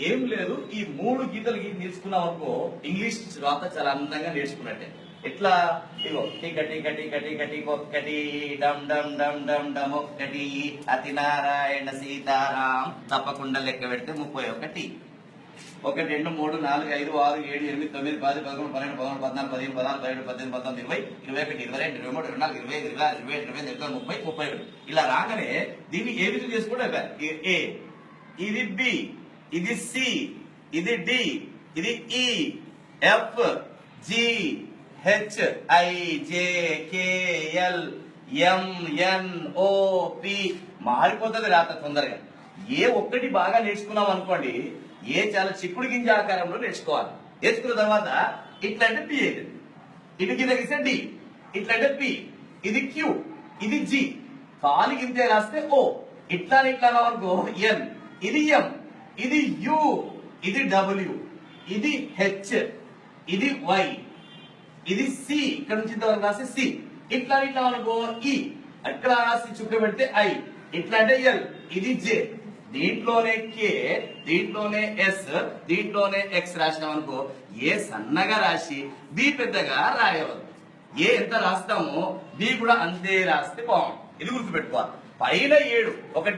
ఏం లేదు, ఈ 3 గీతలు నేర్చుకున్నాం అనుకో ఇంగ్లీష్ రాత చాలా అందంగా నేర్చుకున్నట్టే. ఎట్లా? ఇగో టీక టీక టీక టీక టీక ఒక్కటి, డమ్ డమ్ డమ్ డమ్ డమ్ ఒక్కటి, అతి నారాయణ సీతారాం తప్పకుండా లెక్క పెడితే 31. 1 2 3 4 5 6 7 8 9 10 11 12 13 14 15 16 17 18 19 20 21 22 23 24 25 26 27 28 29 30 31. ఇలా రాగానే దీన్ని ఏ విధంగా చేసుకుంటే ఏ, ఇది బి, ఇది సి, ఇది డి, ఇది E, F, G, H, I, J, K, L, M, N, O, P. మారిపోతుంది రాత తొందరగా. ఏ ఒక్కటి బాగా నేర్చుకున్నాం అనుకోండి, ఏ చాలా చిక్కుడు గింజ ఆకారంలో నేర్చుకోవాలి. నేర్చుకున్న తర్వాత ఇట్లా అంటే పి అవుతుంది, ఇటు కింద గీస్తే డి, ఇట్లా అంటే పి, ఇది క్యూ, ఇది జి, కాలు గింజ రాస్తే ఓ, ఇట్లా ఇట్లా అనుకో ఎన్, ఇది ఎం, ఇది యు, ఇది డబ్ల్యూ, ఇది హెచ్, ఇది వై, ఇది సి, ఇక్కడ నుంచి ఇంతవరకు రాస్తే సి, ఇట్లా ఇట్లా అనుకో ఈ, అక్కడ రాసి చుక్క పెడితే ఐ, ఇట్లా అంటే ఎల్, ఇది జే, దీంట్లోనే కే, దీంట్లోనే ఎస్, దీంట్లోనే ఎక్స్ రాసినాం అనుకో ఏ సన్నగా రాసి బి పెద్దగా రాయవద్దు. ఏ ఎంత రాస్తామో బి కూడా అంతే రాస్తే బాగుంది. ఇది గుర్తుపెట్టుకోవాలి. పైన 7 1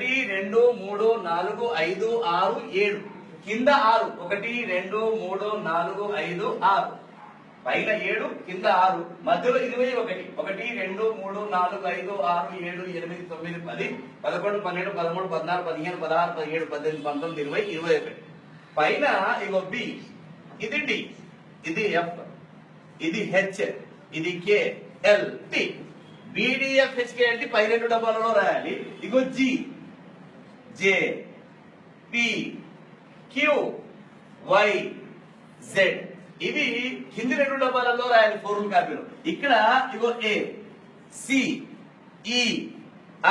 2 3 4 5 6 7, కింద 6 1 2 3 4 5 6, పైన 7 కింద 6, మధ్యలో 21 1 2 3 4 5 6 7 8 9 10 11 12 13 14 15 16 17 18 19 20 21. పైన ఇగో బి, ఇది డి, ఇది ఎఫ్, ఇది హెచ్, ఇది K, L, T. B D F H K అంటే పై 2 డబ్బాలలో రాయాలి. ఇగో G, J, P, Q, Y, Z. ఇవి కింది 2 డబ్బాలలో రాయాలి ఫోర్ముల కాపీలో. ఇక్కడ ఇగో A, C, E,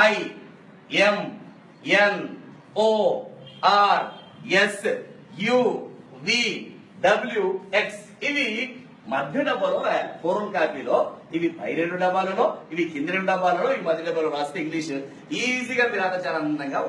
I, M, N, O, R, S, U, V, W, X. ఇవి మధ్య డబ్బాలో రాయాలి ఫోర్ముల కాపీలో. ఇవి పై 2 డబ్బాలలో, ఇవి కింది 2 డబ్బాలలో, ఇవి మధ్య డబ్బాలో రాస్తే ఇంగ్లీష్ ఈజీగా మీరు చాలా అందంగా